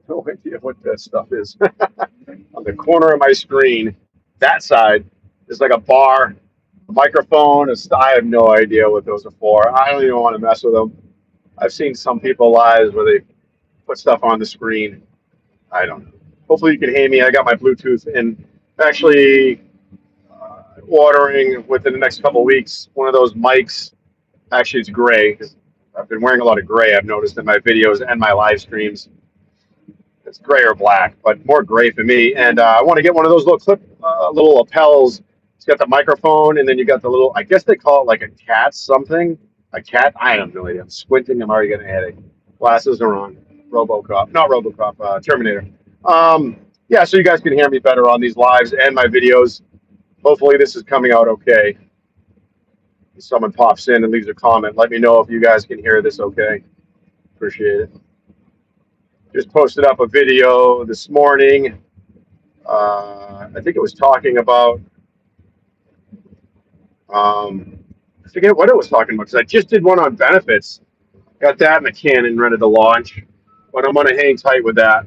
No idea what that stuff is. On the corner of my screen, that side is like a bar, a microphone. I have no idea what those are for. I don't even want to mess with them. I've seen some people lives where they put stuff on the screen. I don't know. Hopefully you can hear me. I got my Bluetooth and actually ordering within the next couple of weeks one of those mics. Actually, it's gray because I've been wearing a lot of gray. I've noticed in my videos and my live streams. It's gray or black, but more gray for me. And I want to get one of those little lapels. It's got the microphone, and then you got the little. I guess they call it like a cat something. A cat. I have no idea. I'm squinting. I'm already getting a headache. Glasses are on. RoboCop, not RoboCop. Terminator. Yeah, so you guys can hear me better on these lives and my videos. Hopefully, this is coming out okay. If someone pops in and leaves a comment, let me know if you guys can hear this okay. Appreciate it. Just posted up a video this morning. I think it was talking about, I forget what it was talking about because I just did one on benefits. Got that in the can and ready to launch, but I'm going to hang tight with that.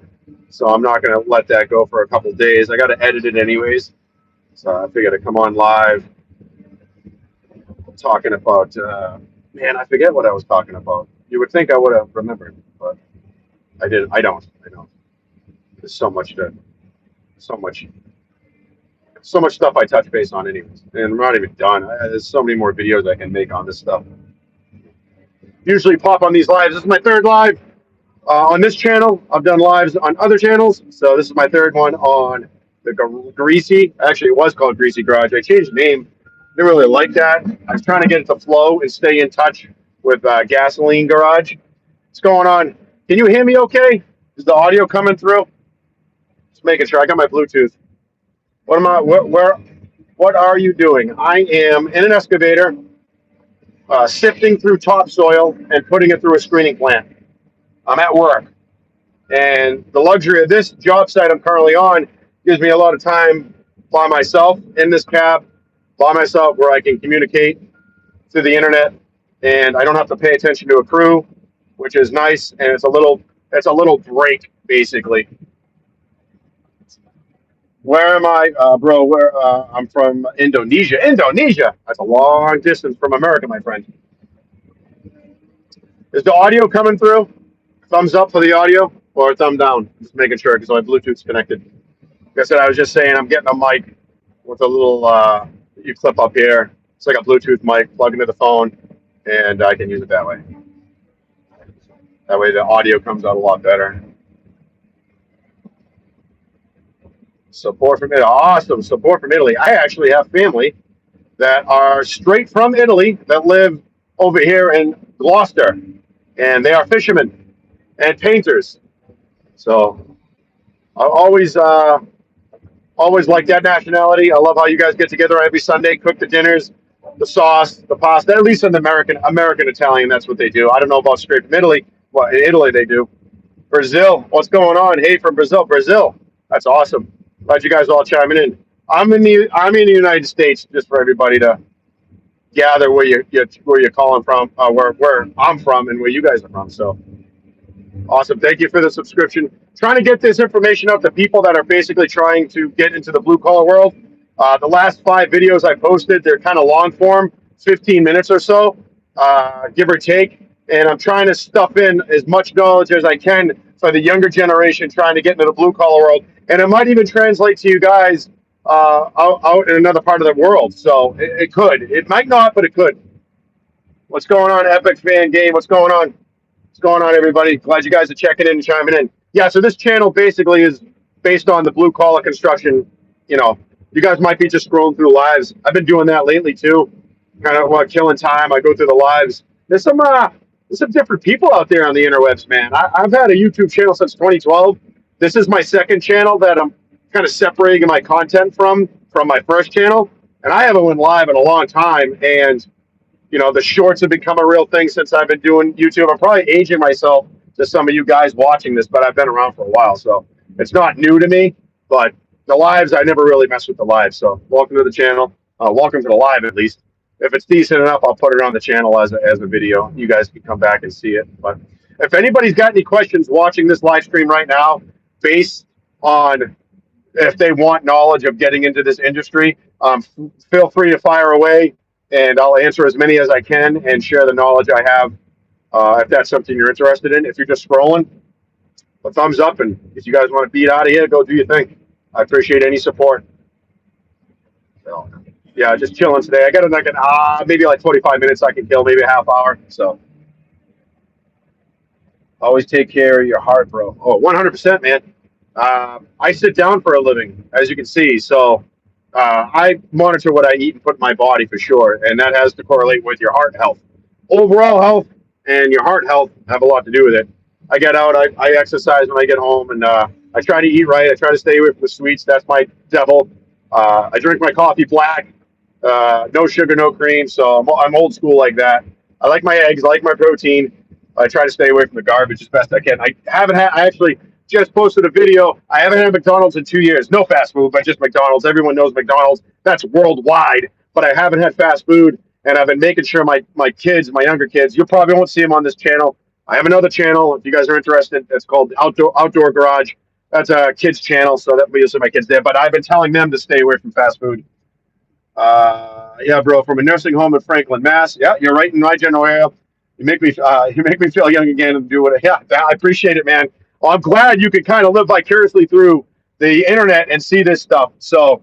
So I'm not going to let that go for a couple days. I got to edit it anyways. So I figured to come on live talking about, man, I forget what I was talking about. You would think I would have remembered, but I didn't. I don't. There's so much so much stuff I touch base on anyways, and I'm not even done. There's so many more videos I can make on this stuff. Usually pop on these lives. This is my third live on this channel. I've done lives on other channels, so this is my third one on the Greasy. Actually, it was called Greasy Garage. I changed the name. Didn't really like that. I was trying to get it to flow and stay in touch with Gasoline Garage. What's going on? Can you hear me okay? Is the audio coming through? Just making sure. I got my Bluetooth. What am I? What are you doing? I am in an excavator, sifting through topsoil and putting it through a screening plant. I'm at work, and the luxury of this job site I'm currently on gives me a lot of time by myself in this cab, by myself, where I can communicate through the internet, and I don't have to pay attention to a crew, which is nice, and it's a little break basically. Where am I, bro? I'm from Indonesia. Indonesia. That's a long distance from America, my friend. Is the audio coming through? Thumbs up for the audio or a thumb down? Just making sure because my Bluetooth's connected. Like I said, I was just saying I'm getting a mic with a little you clip up here. It's like a Bluetooth mic, plug into the phone, and I can use it that way. That way the audio comes out a lot better. Support from Italy. Awesome. Support from Italy. I actually have family that are straight from Italy that live over here in Gloucester, and they are fishermen and painters. So I always like that nationality. I love how you guys get together every Sunday, cook the dinners, the sauce, the pasta. At least in the American Italian, that's what they do. I don't know about straight from Italy. Well, in Italy they do. Brazil, what's going on? Hey, from Brazil. That's awesome. Glad you guys all chiming in. I'm in the United States, just for everybody to gather where you're calling from, where I'm from, and where you guys are from. So awesome! Thank you for the subscription. Trying to get this information out to people that are basically trying to get into the blue collar world. The last 5 videos I posted, they're kind of long form, 15 minutes or so, give or take. And I'm trying to stuff in as much knowledge as I can for the younger generation trying to get into the blue collar world. And it might even translate to you guys out in another part of the world. So it could. It might not, but it could. What's going on, Epic Fan Game? What's going on? What's going on, everybody? Glad you guys are checking in and chiming in. Yeah, so this channel basically is based on the blue collar construction. You know, you guys might be just scrolling through lives. I've been doing that lately too. Kind of killing time. I go through the lives. There's some different people out there on the interwebs, man. I've had a YouTube channel since 2012. This is my second channel that I'm kind of separating my content from my first channel, and I haven't went live in a long time. And you know, the shorts have become a real thing since I've been doing YouTube. I'm probably aging myself to some of you guys watching this, but I've been around for a while, so it's not new to me. But the lives, I never really mess with the lives. So welcome to the channel. Welcome to the live, at least. If it's decent enough, I'll put it on the channel as a video. You guys can come back and see it. But If anybody's got any questions watching this live stream right now, based on if they want knowledge of getting into this industry, feel free to fire away, and I'll answer as many as I can and share the knowledge I have. If that's something you're interested in, if you're just scrolling, a thumbs up, and if you guys want to beat out of here, go do your thing. I appreciate any support. So, yeah, just chilling today. I got like maybe like 45 minutes I can kill, maybe a half hour. So always take care of your heart, bro. Oh, 100%, man. I sit down for a living, as you can see. So I monitor what I eat and put in my body for sure, and that has to correlate with your heart health. Overall health and your heart health have a lot to do with it. I get out, I exercise when I get home, and I try to eat right. I try to stay away from the sweets. That's my devil. I drink my coffee black, no sugar, no cream. So I'm old school like that. I like my eggs. I like my protein. I try to stay away from the garbage as best I can. I actually just posted a video. I haven't had McDonald's in 2 years. No fast food, but just McDonald's. Everyone knows McDonald's. That's worldwide. But I haven't had fast food, and I've been making sure my kids, my younger kids, you probably won't see them on this channel. I have another channel. If you guys are interested, it's called Outdoor Garage. That's a kids channel, so that will be my kids there. But I've been telling them to stay away from fast food. Yeah, bro, from a nursing home in Franklin, Mass. Yeah, you're right in my general area. You make me feel young again and do what. Yeah, I appreciate it, man. Well, I'm glad you can kind of live vicariously through the internet and see this stuff. So,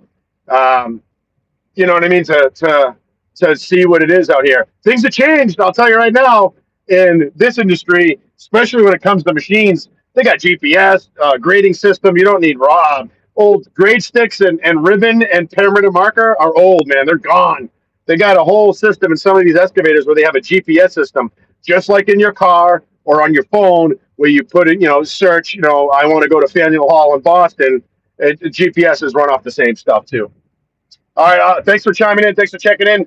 you know what I mean? To see what it is out here. Things have changed. I'll tell you right now. In this industry, especially when it comes to machines, they got GPS, grading system. You don't need raw. Old grade sticks and ribbon and perimeter marker are old, man. They're gone. They got a whole system in some of these excavators where they have a GPS system, just like in your car or on your phone, where you put in, search, I want to go to Faneuil Hall in Boston. GPS is run off the same stuff too. All right, thanks for chiming in. Thanks for checking in.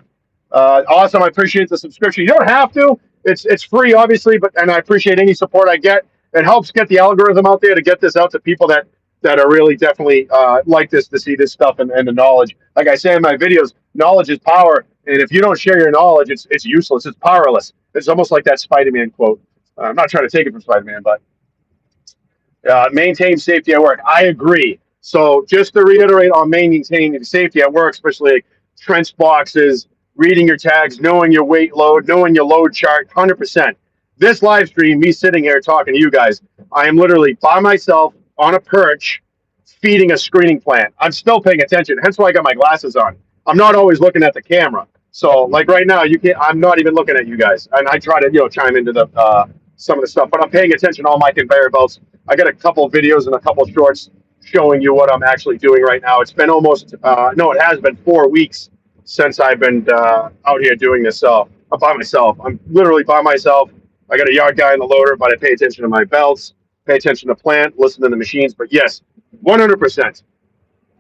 Awesome. I appreciate the subscription. You don't have to. It's free, obviously, and I appreciate any support I get. It helps get the algorithm out there to get this out to people that are really definitely like this, to see this stuff and the knowledge. Like I say in my videos, knowledge is power, and if you don't share your knowledge, it's useless. It's powerless. It's almost like that Spider-Man quote. I'm not trying to take it from Spider-Man, but maintain safety at work. I agree. So just to reiterate on maintaining safety at work, especially like trench boxes, reading your tags, knowing your weight load, knowing your load chart, 100%. This live stream, me sitting here talking to you guys, I am literally by myself on a perch feeding a screening plant. I'm still paying attention. Hence why I got my glasses on. I'm not always looking at the camera. So like right now, I'm not even looking at you guys. And I try to, chime into some of the stuff, but I'm paying attention to all my conveyor belts. I got a couple of videos and a couple of shorts showing you what I'm actually doing right now. It's been almost, it has been 4 weeks since I've been out here doing this. So I'm by myself. I'm literally by myself. I got a yard guy in the loader, but I pay attention to my belts, pay attention to plant, listen to the machines. But yes, 100%.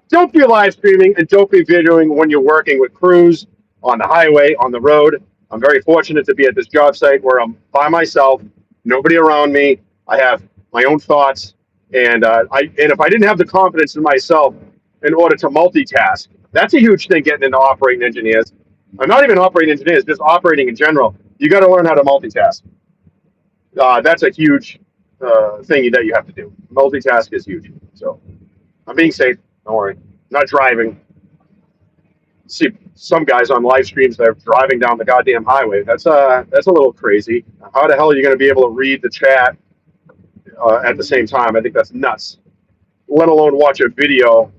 Don't be live streaming and don't be videoing when you're working with crews on the highway, on the road. I'm very fortunate to be at this job site where I'm by myself, nobody around me. I have my own thoughts, and if I didn't have the confidence in myself in order to multitask, that's a huge thing getting into operating engineers. I'm not even operating engineers, just operating in general. You got to learn how to multitask. That's a huge thing that you have to do. Multitask is huge. So I'm being safe. Don't worry. I'm not driving. See some guys on live streams that are driving down the goddamn highway. That's a little crazy. How the hell are you going to be able to read the chat at the same time? I think that's nuts. Let alone watch a video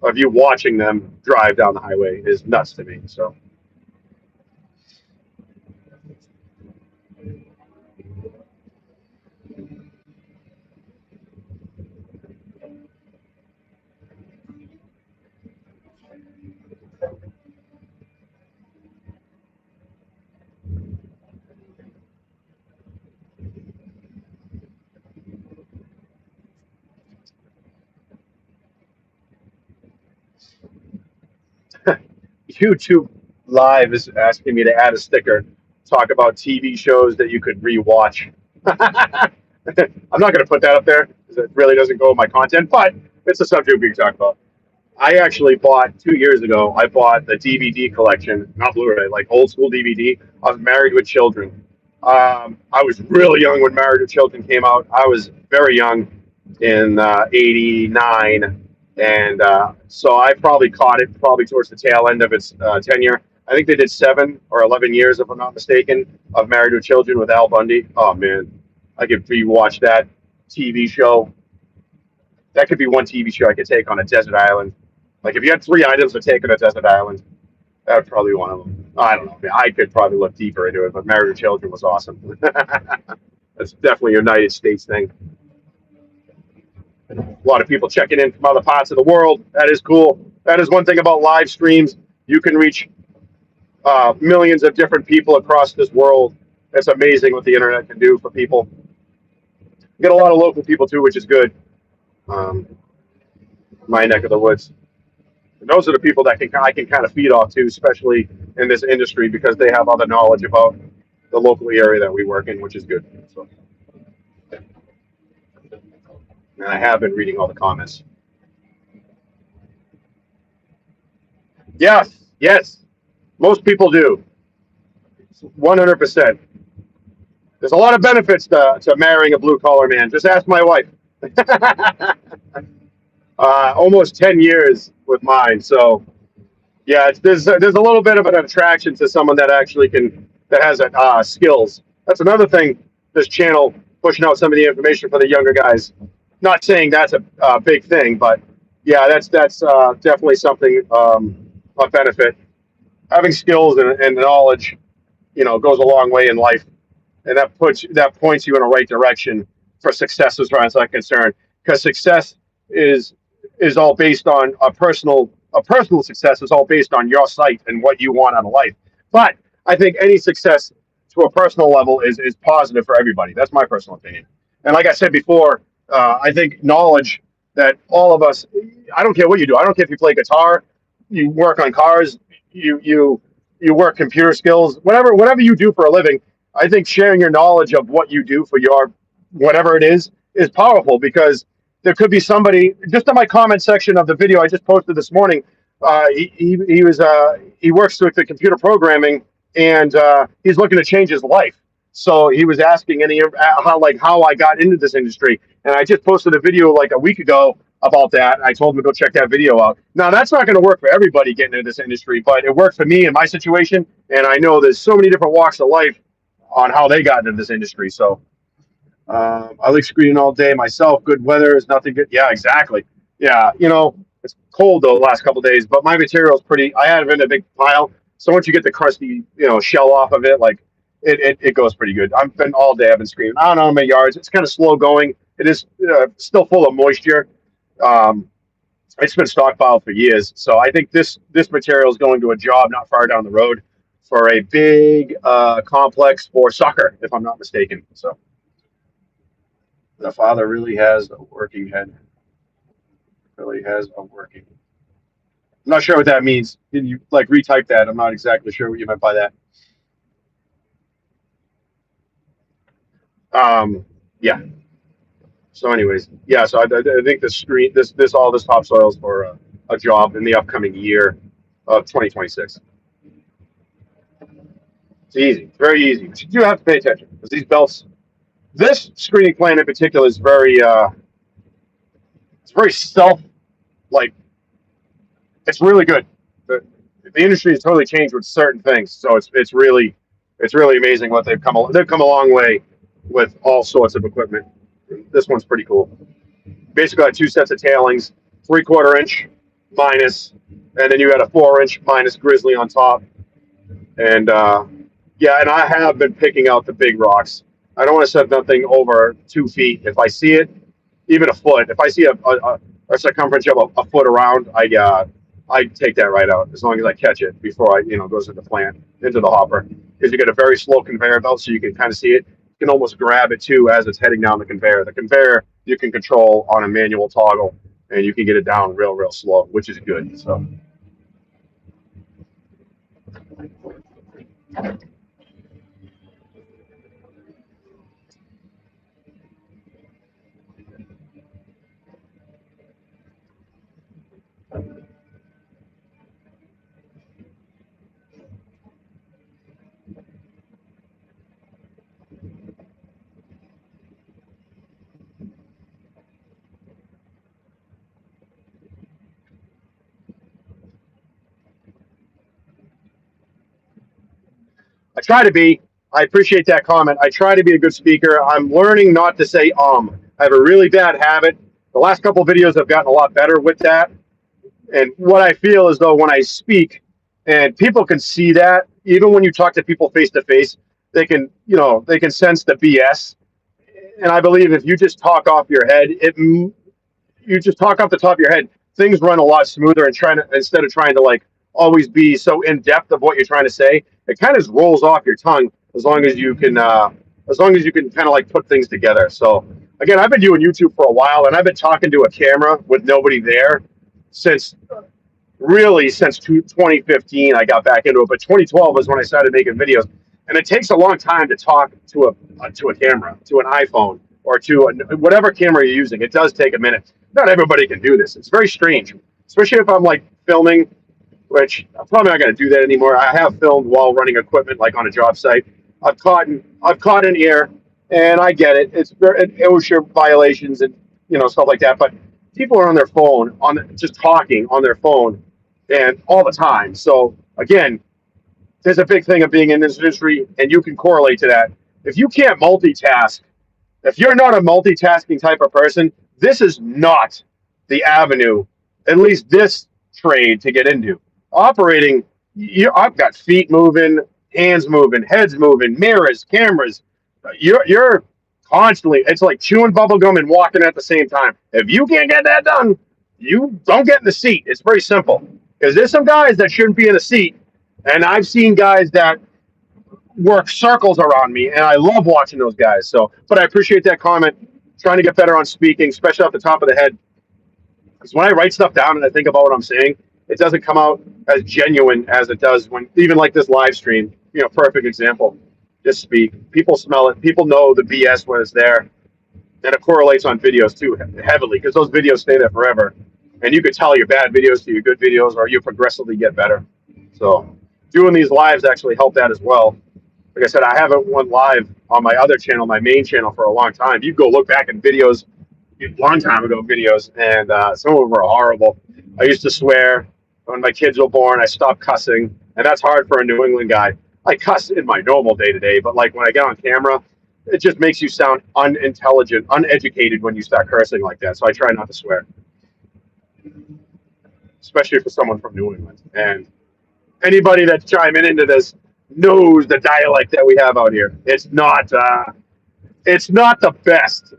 of you watching them drive down the highway is nuts to me. So. YouTube Live is asking me to add a sticker, talk about TV shows that you could rewatch. I'm not going to put that up there because it really doesn't go with my content, but it's a subject we can talk about. I actually bought 2 years ago. I bought the DVD collection, not Blu-ray, like old school DVD of Married with Children. I was really young when Married with Children came out. I was very young in '89, and so I probably caught it probably towards the tail end of its tenure. I think they did 7 or 11 years, if I'm not mistaken, of Married with Children with Al Bundy. Oh man, I could rewatch that TV show. That could be one TV show I could take on a desert island. Like if you had 3 items to take on a desert island, that would probably be one of them. I don't know. I, mean, I could probably look deeper into it, but Married with Children was awesome. That's definitely a United States thing. A lot of people checking in from other parts of the world. That is cool. That is one thing about live streams. You can reach millions of different people across this world. It's amazing what the internet can do for people. You get a lot of local people too, which is good. Um, my neck of the woods. And those are the people that I can kind of feed off to, especially in this industry, because they have other knowledge about the local area that we work in, which is good. So, and I have been reading all the comments. Yes, yes, most people do. 100%. There's a lot of benefits to marrying a blue collar man. Just ask my wife. Almost 10 years with mine. So, yeah, there's a little bit of an attraction to someone that actually that has skills. That's another thing. This channel pushing out some of the information for the younger guys. Not saying that's a big thing, but yeah, that's definitely something a benefit. Having skills and knowledge, goes a long way in life, and that points you in a right direction for success as far as I'm concerned. Because success is is all based on a personal success is all based on your sight and what you want out of life. But I think any success to a personal level is positive for everybody. That's my personal opinion. And like I said before, I think knowledge that all of us, I don't care what you do. I don't care if you play guitar, you work on cars, you work computer skills, whatever you do for a living. I think sharing your knowledge of what you do for your whatever it is powerful because there could be somebody just in my comment section of the video I just posted this morning. He works with the computer programming and he's looking to change his life. So he was asking how I got into this industry, and I just posted a video like a week ago about that. I told him to go check that video out. Now that's not going to work for everybody getting into this industry, but it worked for me in my situation, and I know there's so many different walks of life on how they got into this industry. So I like screening all day myself. Good weather is nothing good. Yeah, exactly. Yeah, it's cold though the last couple of days, but my material is pretty. I have it in a big pile, so once you get the crusty, shell off of it, like it goes pretty good. I've been all day. I've been screening. I don't know my yards. It's kind of slow going. It is still full of moisture. Um, it's been stockpiled for years, so I think this material is going to a job not far down the road for a big complex for soccer, if I'm not mistaken. So. The father really has a working head. Really has a working. I'm not sure what that means. Can you retype that? I'm not exactly sure what you meant by that. Yeah. So, anyways, yeah. So I think all this topsoil is for a job in the upcoming year of 2026. It's easy. It's very easy. But you do have to pay attention because these belts. This screening plan in particular is it's very like it's really good. The industry has totally changed with certain things, so it's really amazing what they've come a long way with all sorts of equipment. This one's pretty cool. Basically, got two sets of tailings, 3/4 inch minus, and then you got a 4 inch minus grizzly on top. And yeah, and I have been picking out the big rocks. I don't want to set nothing over 2 feet. If I see it, even a foot, if I see a circumference of a foot around, I take that right out as long as I catch it before goes into the plant into the hopper because you get a very slow conveyor belt, so you can kind of see it. You can almost grab it too as it's heading down the conveyor. The conveyor you can control on a manual toggle, and you can get it down real slow, which is good. So. I try to be. I appreciate that comment. I try to be a good speaker. I'm learning not to say I have a really bad habit. The last couple of videos I've gotten a lot better with that. And what I feel is though when I speak and people can see that, even when you talk to people face to face, they can, they can sense the BS. And I believe if you just talk off your head, you just talk off the top of your head, things run a lot smoother. And instead of trying to like always be so in depth of what you're trying to say, it kind of just rolls off your tongue as long as you can kind of like put things together. So again, I've been doing YouTube for a while, and I've been talking to a camera with nobody there since really since 2015. I got back into it, but 2012 was when I started making videos. And it takes a long time to talk to a camera, to an iPhone, or to whatever camera you're using. It does take a minute. Not everybody can do this. It's very strange, especially if I'm like filming, which I'm probably not going to do that anymore. I have filmed while running equipment, like on a job site. I've caught an ear, and I get it. It's OSHA violations and stuff like that. But people are on their phone, just talking on their phone, and all the time. So again, there's a big thing of being in this industry, and you can correlate to that. If you can't multitask, if you're not a multitasking type of person, this is not the avenue, at least this trade, to get into. Operating, I've got feet moving, hands moving, heads moving, mirrors, cameras. You're constantly, it's like chewing bubble gum and walking at the same time. If you can't get that done, you don't get in the seat. It's very simple. Because there's some guys that shouldn't be in the seat, and I've seen guys that work circles around me, and I love watching those guys. So, but I appreciate that comment. Trying to get better on speaking, especially off the top of the head. Because when I write stuff down and I think about what I'm saying, it doesn't come out as genuine as it does when, even like this live stream, perfect example. Just speak. People smell it. People know the BS when it's there. And it correlates on videos too, heavily, because those videos stay there forever. And you could tell your bad videos to your good videos, or you progressively get better. So doing these lives actually help that as well. Like I said, I haven't went live on my other channel, my main channel, for a long time. You go look back at videos, a long time ago videos, and some of them were horrible. I used to swear. When my kids were born, I stopped cussing, and that's hard for a New England guy. I cuss in my normal day-to-day, but like when I get on camera, it just makes you sound unintelligent, uneducated when you start cursing like that. So I try not to swear, especially for someone from New England. And anybody that's chiming into this knows the dialect that we have out here. It's not the best.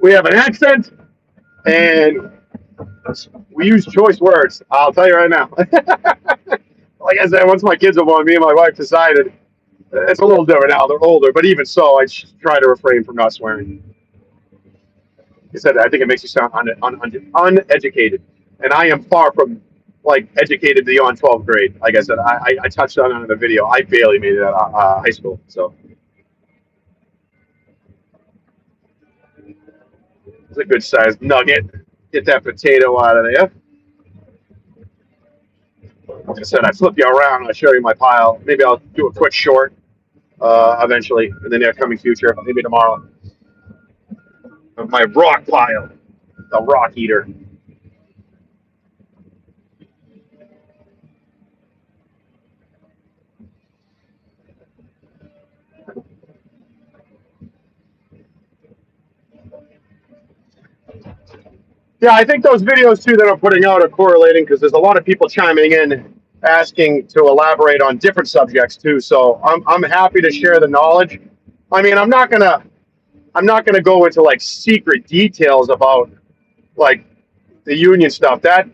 We have an accent, and we use choice words. I'll tell you right now. Like I said, once my kids were born, me and my wife decided it's a little different now. They're older, but even so, I try to refrain from not swearing. He said, I think it makes you sound uneducated, and I am far from like educated beyond 12th grade. Like I said, I touched on it in the video. I barely made it out of high school. So it's a good sized nugget. Get that potato out of there. Like I said, I flip you around. I'll show you my pile. Maybe I'll do a quick short eventually in the near coming future. Maybe tomorrow. Of my rock pile, the rock eater. Yeah, I think those videos too that I'm putting out are correlating because there's a lot of people chiming in asking to elaborate on different subjects too. So I'm happy to share the knowledge. I mean, I'm not gonna go into like secret details about like the union stuff. That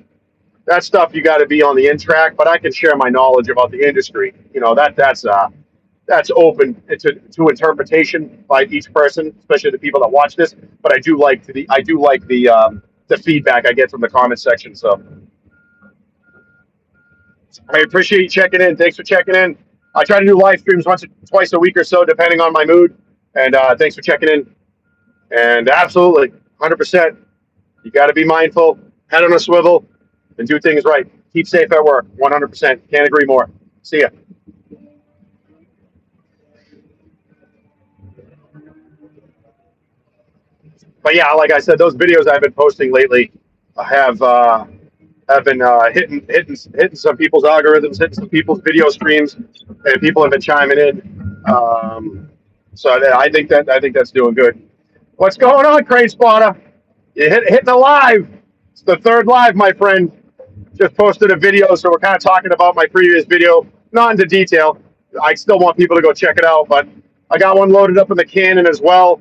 stuff you got to be on the in track. But I can share my knowledge about the industry. That's open to interpretation by each person, especially the people that watch this. But I do like the feedback I get from the comment section. So I appreciate you checking in. Thanks for checking in. I try to do live streams twice a week or so, depending on my mood. And thanks for checking in. And absolutely, 100%. You got to be mindful, head on a swivel, and do things right. Keep safe at work. 100%. Can't agree more. See ya. But yeah, like I said, those videos I've been posting lately have have been hitting some people's algorithms, hitting some people's video streams, and people have been chiming in. So I think that's doing good. What's going on, Crane Spotter? You hitting a live. It's the third live, my friend. Just posted a video, so we're kind of talking about my previous video, not into detail. I still want people to go check it out, but I got one loaded up in the Canon as well.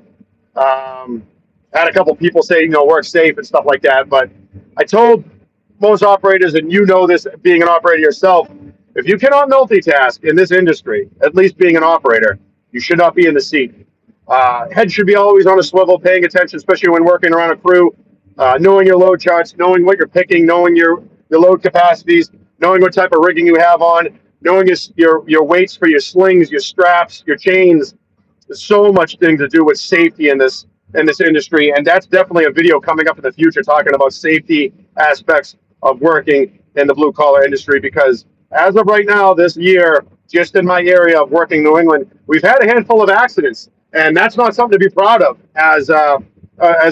Had a couple people say, work safe and stuff like that, but I told most operators, and you know this being an operator yourself, if you cannot multitask in this industry, at least being an operator, you should not be in the seat. Head should be always on a swivel, paying attention, especially when working around a crew, knowing your load charts, knowing what you're picking, knowing your load capacities, knowing what type of rigging you have on, knowing your weights for your slings, your straps, your chains. There's so much thing to do with safety in this industry, and that's definitely a video coming up in the future talking about safety aspects of working in the blue collar industry, because as of right now, this year, just in my area of working New England, we've had a handful of accidents, and that's not something to be proud of as a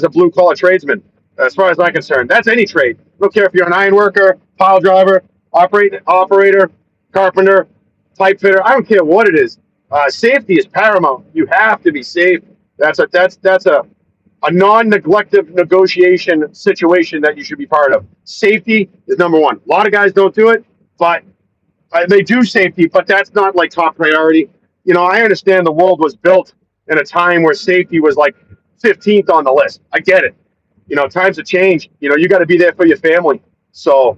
blue collar tradesman. As far as I'm concerned, that's any trade. I don't care if you're an iron worker, pile driver, operator, carpenter, pipe fitter. I don't care what it is. Safety is paramount. You have to be safe. That's a non-neglective negotiation situation that you should be part of. Safety is number one. A lot of guys don't do it, but they do safety, but that's not like top priority. I understand the world was built in a time where safety was like 15th on the list. I get it. Times have changed. You got to be there for your family. So,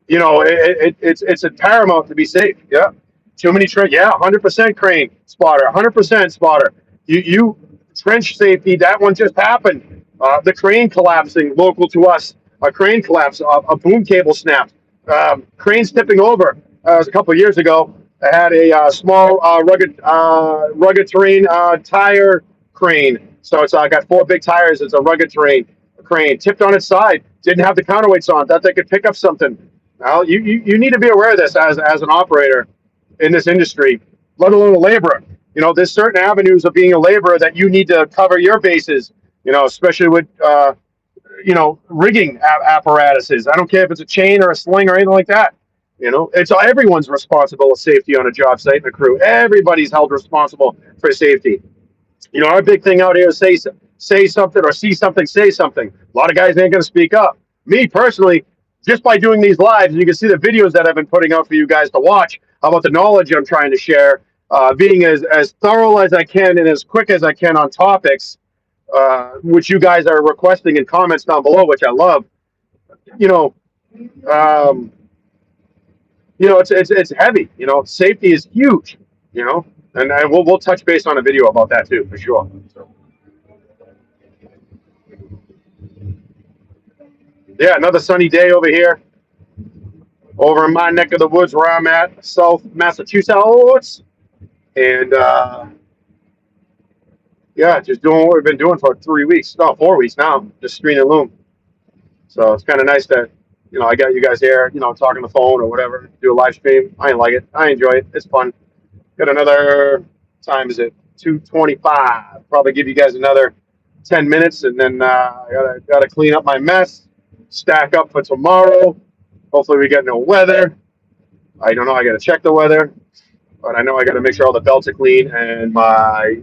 it's a paramount to be safe. Yeah. Too many trench. Yeah, 100% Crane Spotter. 100% Spotter. You trench safety. That one just happened. The crane collapsing local to us. A crane collapse. A boom cable snapped. Cranes tipping over. It was a couple of years ago. I had a small rugged terrain tire crane. So it's got 4 big tires. It's a rugged terrain crane. Tipped on its side. Didn't have the counterweights on. Thought they could pick up something. Well, you need to be aware of this as an operator in this industry, let alone a laborer. There's certain avenues of being a laborer that you need to cover your bases, especially with, rigging apparatuses. I don't care if it's a chain or a sling or anything like that. It's everyone's responsible for safety on a job site and a crew. Everybody's held responsible for safety. Our big thing out here is say something or see something, say something. A lot of guys ain't going to speak up. Me personally, just by doing these lives, you can see the videos that I've been putting out for you guys to watch about the knowledge I'm trying to share, being as thorough as I can and as quick as I can on topics, which you guys are requesting in comments down below, which I love. It's heavy. Safety is huge. And we'll touch base on a video about that too, for sure. So. Yeah, another sunny day over here. Over in my neck of the woods where I'm at, South Massachusetts. And just doing what we've been doing for 3 weeks. No, 4 weeks now, just screening loom. So it's kind of nice that, I got you guys here, talking on the phone or whatever, do a live stream. I like it. I enjoy it. It's fun. Got another, time is it? 2:25. Probably give you guys another 10 minutes, and then I gotta clean up my mess, stack up for tomorrow. Hopefully we get no weather. I don't know. I got to check the weather, but I know I got to make sure all the belts are clean and my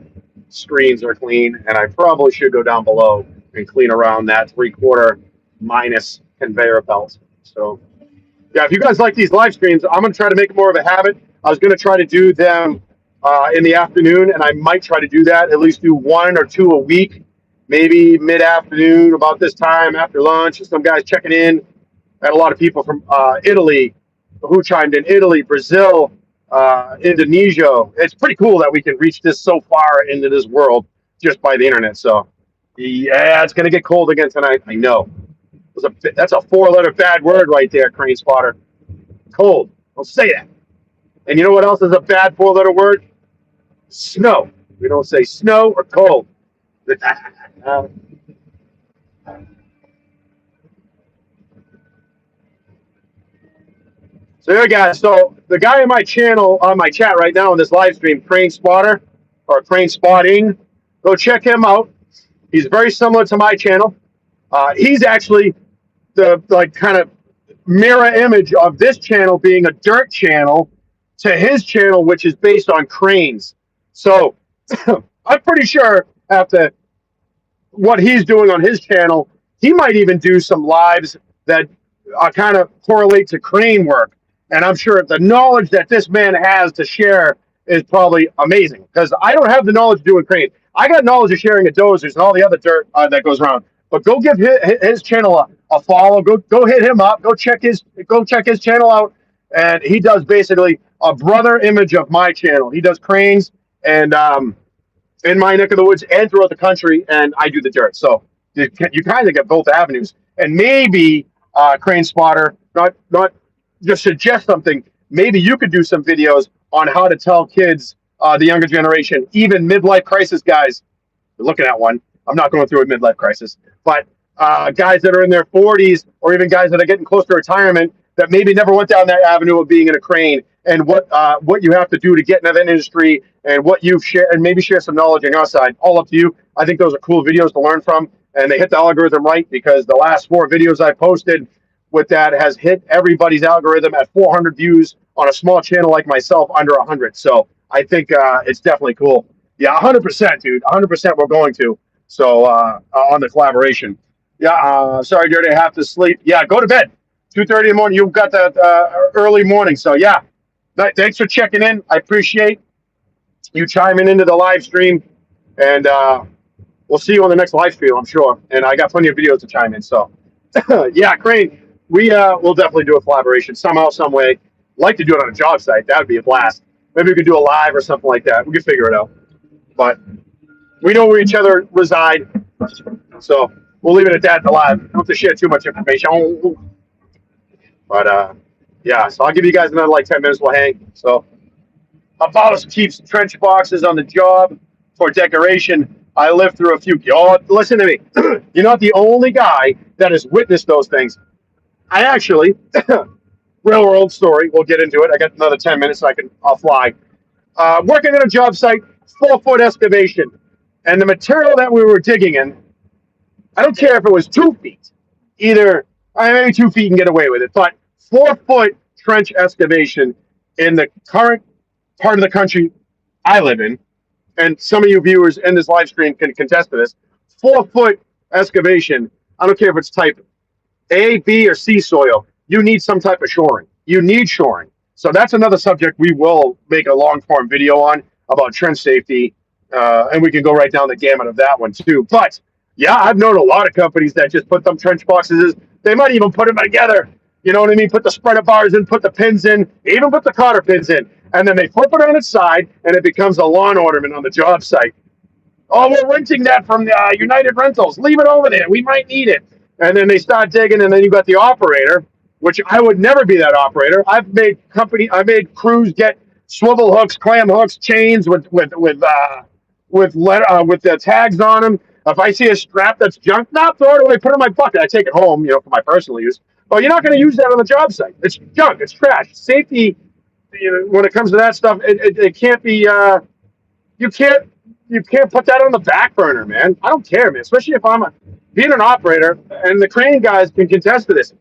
screens are clean. And I probably should go down below and clean around that 3/4 minus conveyor belt. So, yeah, if you guys like these live streams, I'm going to try to make it more of a habit. I was going to try to do them in the afternoon, and I might try to do that, at least do 1 or 2 a week, maybe mid-afternoon about this time after lunch. Some guys checking in. I had a lot of people from Italy who chimed in. Italy, Brazil, Indonesia. It's pretty cool that we can reach this so far into this world just by the internet. So, yeah, it's going to get cold again tonight. I know. That's a 4-letter bad word right there, Crane Spotter. Cold. Don't say that. And you know what else is a bad 4-letter word? Snow. We don't say snow or cold. So there, guys. So the guy in my channel, on my chat right now in this live stream, Crane Spotter or Crane Spotting, go check him out. He's very similar to my channel. He's actually the like kind of mirror image of this channel being a dirt channel to his channel, which is based on cranes. So I'm pretty sure after what he's doing on his channel, he might even do some lives that kind of correlate to crane work. And I'm sure the knowledge that this man has to share is probably amazing, because I don't have the knowledge of doing cranes. I got knowledge of sharing a dozers and all the other dirt that goes around. But go give his channel a follow. Go hit him up. Go check his channel out. And he does basically a brother image of my channel. He does cranes and in my neck of the woods and throughout the country, and I do the dirt. So you kind of get both avenues. And maybe Crane Spotter, not just suggest something. Maybe you could do some videos on how to tell kids, the younger generation, even midlife crisis guys. You're looking at one. I'm not going through a midlife crisis, but guys that are in their 40s, or even guys that are getting close to retirement, that maybe never went down that avenue of being in a crane, and what you have to do to get into that industry, and what you've shared, and maybe share some knowledge on your side. All up to you. I think those are cool videos to learn from, and they hit the algorithm right, because the last 4 videos I posted with that has hit everybody's algorithm at 400 views on a small channel like myself, under 100. So I think it's definitely cool. Yeah, 100%, dude. 100% we're going to. So on the collaboration. Yeah, sorry, Dirty, I have to sleep. Yeah, go to bed. 2:30 in the morning. You've got that early morning. So yeah, thanks for checking in. I appreciate you chiming into the live stream, and we'll see you on the next live stream, I'm sure. And I got plenty of videos to chime in. So yeah, Crane, we'll definitely do a collaboration somehow, some way. Like to do it on a job site. That would be a blast. Maybe we could do a live or something like that. We could figure it out. But we know where each other reside, so we'll leave it at that in the live. Don't have to share too much information. But yeah, so I'll give you guys another like 10 minutes. We'll hang. So Apollos keeps trench boxes on the job for decoration. I lived through a few. Oh, listen to me. You're not the only guy that has witnessed those things. I actually, real world story. We'll get into it. I got another 10 minutes, so I'll fly. Working on a job site, 4-foot excavation, and the material that we were digging in, I don't care if it was 2 feet. Either maybe 2 feet and get away with it, but 4-foot trench excavation in the current part of the country I live in, and some of you viewers in this live stream can contest to this. 4-foot excavation. I don't care if it's type A, B, or C soil. You need some type of shoring. You need shoring. So that's another subject we will make a long form video on, about trench safety, and we can go right down the gamut of that one too. But yeah, I've known a lot of companies that just put them trench boxes. They might even put them together. You know what I mean? Put the spreader bars in, put the pins in, even put the cotter pins in, and then they flip it on its side, and it becomes a lawn ornament on the job site. Oh, we're renting that from the United Rentals. Leave it over there. We might need it. And then they start digging, and then you got the operator, which I would never be that operator. I've made crews get swivel hooks, clam hooks, chains with the tags on them. If I see a strap that's junk, throw it away, put it in my bucket. I take it home, for my personal use. But you're not going to use that on the job site. It's junk. It's trash. Safety, when it comes to that stuff, it can't be. You can't put that on the back burner, man. I don't care, man. Especially if I'm being an operator, and the crane guys can contest to this.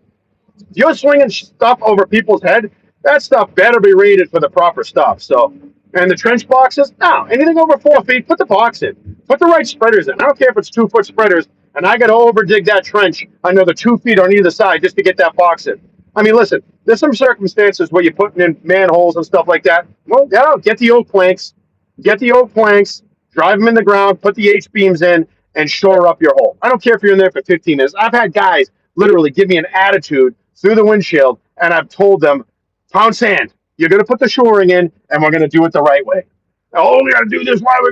If you're swinging stuff over people's head, that stuff better be rated for the proper stuff. So, and the trench boxes, no, anything over 4 feet, put the box in. Put the right spreaders in. I don't care if it's 2-foot spreaders, and I got to over dig that trench another 2 feet on either side just to get that box in. I mean, listen, there's some circumstances where you're putting in manholes and stuff like that. Well, yeah, get the oak planks, drive them in the ground, put the H-beams in, and shore up your hole. I don't care if you're in there for 15 minutes. I've had guys literally give me an attitude through the windshield, and I've told them, pound sand, you're going to put the shoring in, and we're going to do it the right way. Oh, we got to do this. Why are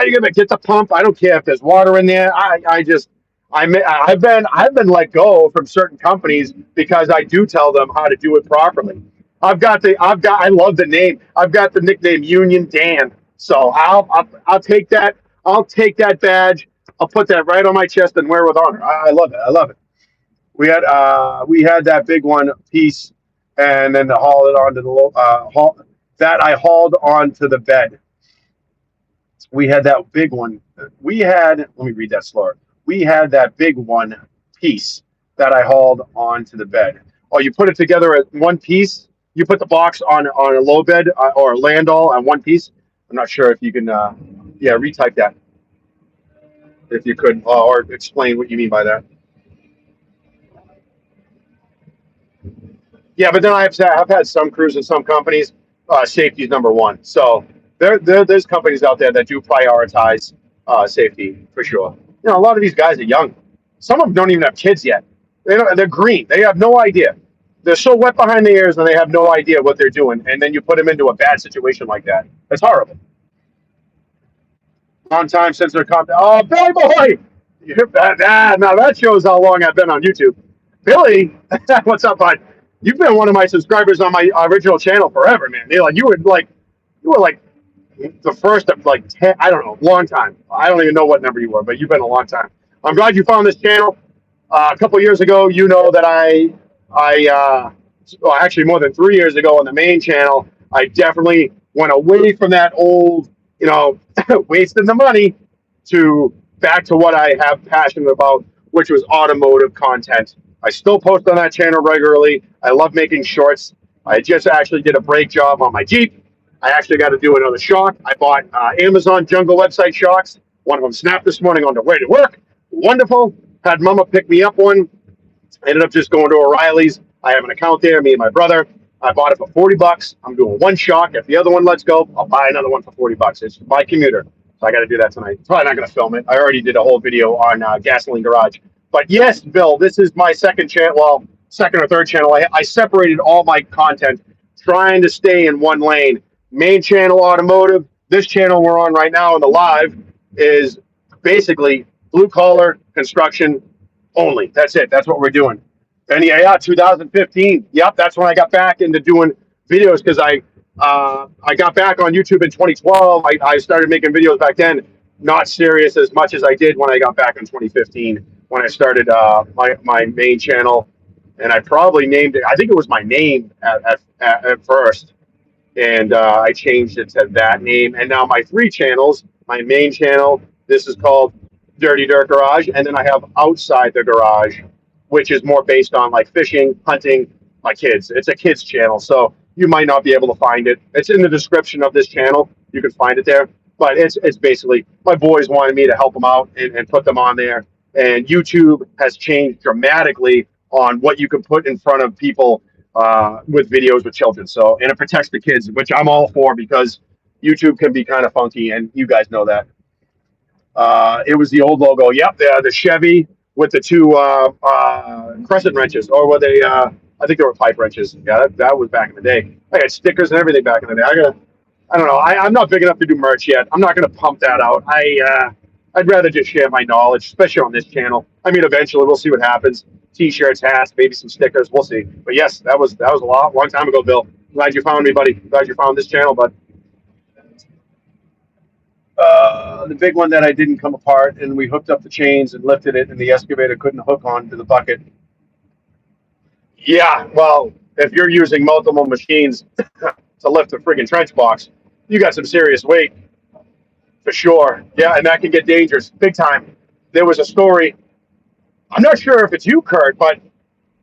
you going to get the pump? I don't care if there's water in there. I've been let go from certain companies because I do tell them how to do it properly. I love the name. I've got the nickname Union Dan. So I'll take that. I'll take that badge. I'll put that right on my chest and wear it with honor. I love it. I love it. We had that big one piece, and then to haul it onto the I hauled onto the bed. We had that big one. Let me read that slower. We had that big one piece that I hauled onto the bed. Oh, you put it together at one piece. You put the box on a low bed or a landall on one piece. I'm not sure if you can, yeah, retype that if you could, or explain what you mean by that. Yeah, but then I've had some crews and some companies. Safety is number one. So there's companies out there that do prioritize safety for sure. A lot of these guys are young. Some of them don't even have kids yet. They're green. They have no idea. They're so wet behind the ears and they have no idea what they're doing. And then you put them into a bad situation like that. It's horrible. Long time since they're come. Oh, Billy boy! Now that shows how long I've been on YouTube. Billy, what's up, bud? You've been one of my subscribers on my original channel forever, man. You were like the first of like 10. I don't know, long time. I don't even know what number you were, but you've been a long time. I'm glad you found this channel. A couple years ago, you know that well, actually more than 3 years ago on the main channel, I definitely went away from that old, wasting the money to back to what I have passion about, which was automotive content. I still post on that channel regularly. I love making shorts. I just actually did a brake job on my Jeep. I actually got to do another shock. I bought Amazon Jungle website shocks. One of them snapped this morning on the way to work. Wonderful. Had Mama pick me up one. I ended up just going to O'Reilly's. I have an account there, me and my brother. I bought it for $40. I'm doing one shock. If the other one lets go, I'll buy another one for $40. It's my commuter. So I got to do that tonight. Probably not going to film it. I already did a whole video on Gasoline Garage. But yes, Bill, this is my second channel. Well, second or third channel. I separated all my content, trying to stay in one lane. Main channel, automotive. This channel we're on right now in the live is basically blue collar construction only. That's it. That's what we're doing. And yeah, 2015. Yep, that's when I got back into doing videos because I got back on YouTube in 2012. I started making videos back then, not serious as much as I did when I got back in 2015 when I started my main channel. And I probably named it. I think it was my name at first, and I changed it to that name. And now my three channels, my main channel, this is called Dirty Dirt Garage, and then I have Outside the Garage, which is more based on like fishing, hunting, my kids. It's a kids channel, so you might not be able to find it. It's in the description of this channel. You can find it there. But it's basically my boys wanted me to help them out and put them on there. And YouTube has changed dramatically on what you can put in front of people with videos with children. So, and it protects the kids, which I'm all for because YouTube can be kind of funky, and you guys know that. It was the old logo. Yep, the Chevy with the two crescent wrenches, or were they? I think they were pipe wrenches. Yeah, that was back in the day. I got stickers and everything back in the day. I don't know. I'm not big enough to do merch yet. I'm not going to pump that out. I'd rather just share my knowledge, especially on this channel. I mean, eventually we'll see what happens. T-shirts, hats, maybe some stickers. We'll see. But yes, that was a long time ago, Bill. Glad you found me, buddy. Glad you found this channel, bud. The big one that I didn't come apart, and we hooked up the chains and lifted it, and the excavator couldn't hook onto the bucket. Yeah, well, if you're using multiple machines to lift a friggin' trench box, you got some serious weight for sure. Yeah, and that can get dangerous big time. There was a story. I'm not sure if it's you, Kurt, but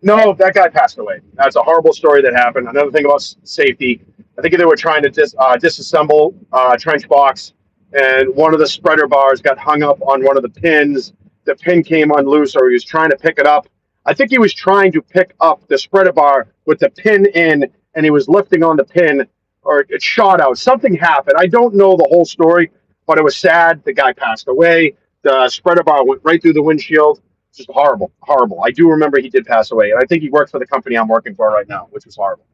no, that guy passed away. That's a horrible story that happened. Another thing about safety, I think they were trying to disassemble a trench box, and one of the spreader bars got hung up on one of the pins. The pin came unloose, or he was trying to pick it up. I think he was trying to pick up the spreader bar with the pin in, and he was lifting on the pin, or it shot out. Something happened. I don't know the whole story, but it was sad. The guy passed away. The spreader bar went right through the windshield. Just horrible, horrible. I do remember he did pass away, and I think he worked for the company I'm working for right now, which was horrible.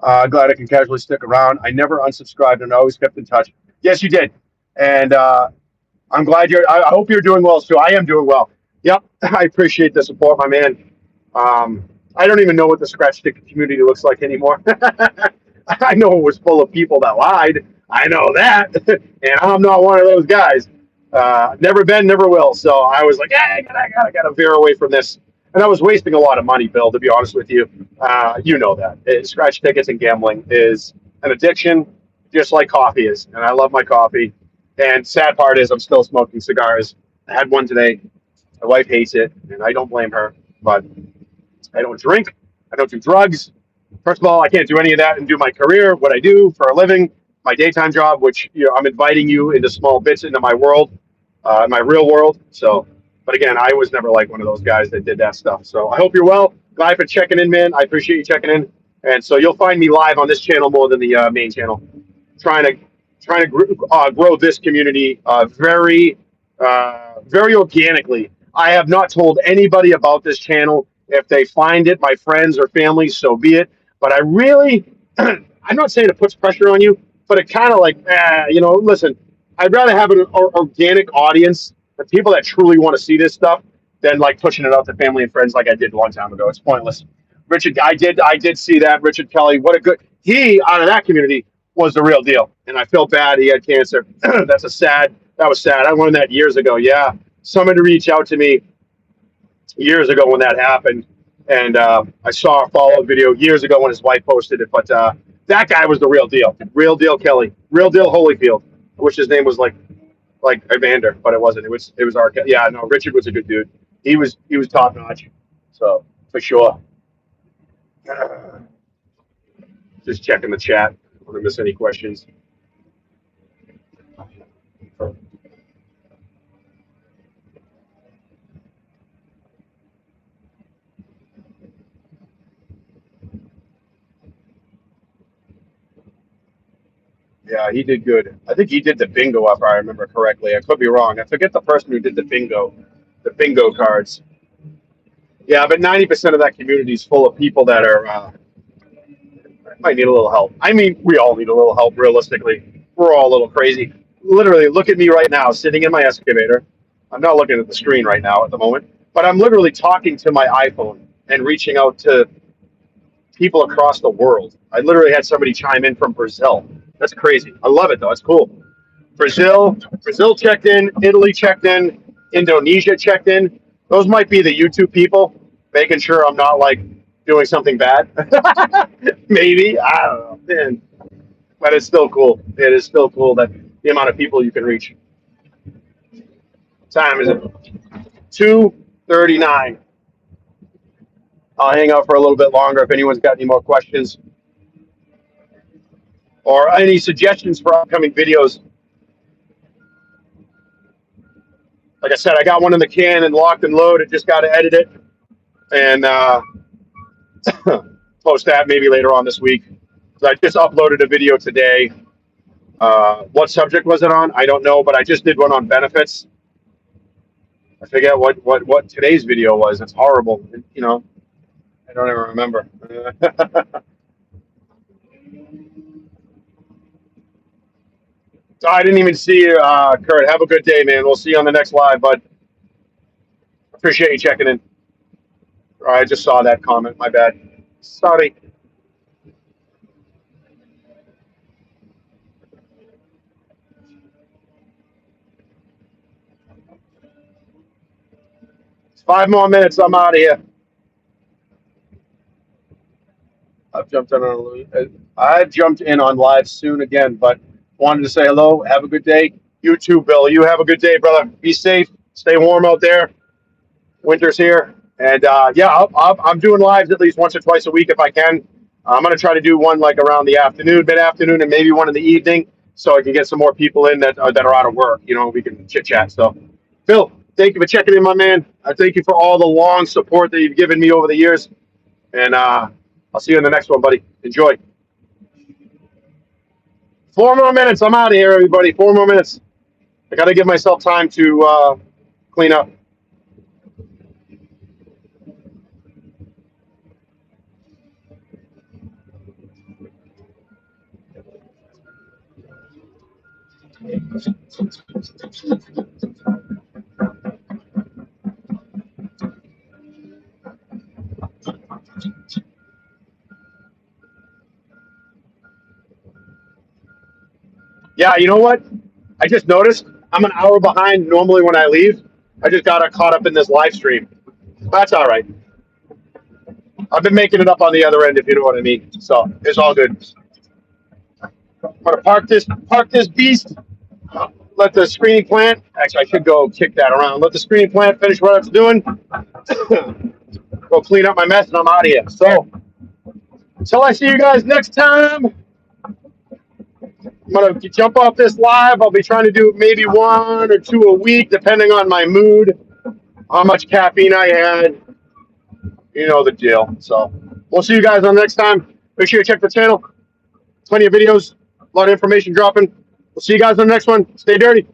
Glad I can casually stick around. I never unsubscribed and always kept in touch. Yes, you did, and I'm glad I hope you're doing well too. I am doing well. Yep, I appreciate the support, my man. I don't even know what the scratch ticket community looks like anymore. I know it was full of people that lied. I know that, and I'm not one of those guys. Never been, never will. So I was like, hey, I gotta veer away from this. And I was wasting a lot of money, Bill, to be honest with you. You know that. Scratch tickets and gambling is an addiction, just like coffee is. And I love my coffee. And sad part is I'm still smoking cigars. I had one today. My wife hates it, and I don't blame her. but I don't drink. I don't do drugs. First of all, I can't do any of that and do my career, what I do for a living, my daytime job, which I'm inviting you into small bits into my world, my real world. So, but again, I was never like one of those guys that did that stuff. So I hope you're well. Glad for checking in, man. I appreciate you checking in. And so you'll find me live on this channel more than the main channel, trying to grow this community very organically. I have not told anybody about this channel. If they find it, my friends or family, so be it. But I really, I'm not saying it puts pressure on you, but it kind of like, listen, I'd rather have an organic audience, the people that truly want to see this stuff, than like pushing it out to family and friends like I did a long time ago. It's pointless. Richard, I did see that. Richard Kelly, what a good, he out of that community was the real deal. And I felt bad he had cancer. That was sad. I learned that years ago. Yeah. Somebody reached out to me years ago when that happened. And I saw a follow-up video years ago when his wife posted it. But that guy was the real deal. Real deal Kelly. Real deal Holyfield. I wish his name was like Evander, but it wasn't. It was our, yeah, no, Richard was a good dude. He was top notch. So for sure. Just checking the chat. I don't want to miss any questions. Yeah, he did good. I think he did the bingo, if I remember correctly. I could be wrong. I forget the person who did the bingo cards. Yeah, but 90% of that community is full of people that are might need a little help. I mean, we all need a little help, realistically. We're all a little crazy. Literally, look at me right now, sitting in my excavator. I'm not looking at the screen right now at the moment, but I'm literally talking to my iPhone and reaching out to people across the world. I literally had somebody chime in from Brazil. That's crazy. I love it, though. It's cool. Brazil checked in. Italy checked in. Indonesia checked in. Those might be the YouTube people making sure I'm not like doing something bad. Maybe. I don't know. Man. But it's still cool. It is still cool that the amount of people you can reach. What time is it? 2:39. I'll hang out for a little bit longer if anyone's got any more questions or any suggestions for upcoming videos. Like I said, I got one in the can and locked and loaded. Just got to edit it and post that maybe later on this week. I just uploaded a video today. What subject was it on? I don't know, but I just did one on benefits. I forget what today's video was. It's horrible. I don't even remember. I didn't even see you, Kurt. Have a good day, man. We'll see you on the next live, bud. Appreciate you checking in. I just saw that comment. My bad. Sorry. It's 5 more minutes. I'm out of here. I've jumped in on live soon again, but wanted to say hello. Have a good day. You too, Bill. You have a good day, brother. Be safe. Stay warm out there. Winter's here. And yeah, I'm doing lives at least once or twice a week if I can. I'm going to try to do one like around the afternoon, mid-afternoon, and maybe one in the evening so I can get some more people in that are out of work. We can chit-chat. So, Phil, thank you for checking in, my man. I thank you for all the long support that you've given me over the years. And I'll see you in the next one, buddy. Enjoy. 4 more minutes. I'm out of here, everybody. 4 more minutes. I got to give myself time to clean up. Yeah, you know what? I just noticed I'm an hour behind normally when I leave. I just got caught up in this live stream. That's all right. I've been making it up on the other end, if you know what I mean. So it's all good. I'm gonna park this beast. Let the screening plant. Actually, I should go kick that around. Let the screening plant finish what it's doing. go clean up my mess, and I'm out of here. So until I see you guys next time, I'm gonna jump off this live. I'll be trying to do maybe 1 or 2 a week, depending on my mood, how much caffeine I had. You know the deal. So we'll see you guys on the next time. Make sure you check the channel. Plenty of videos, a lot of information dropping. We'll see you guys on the next one. Stay dirty.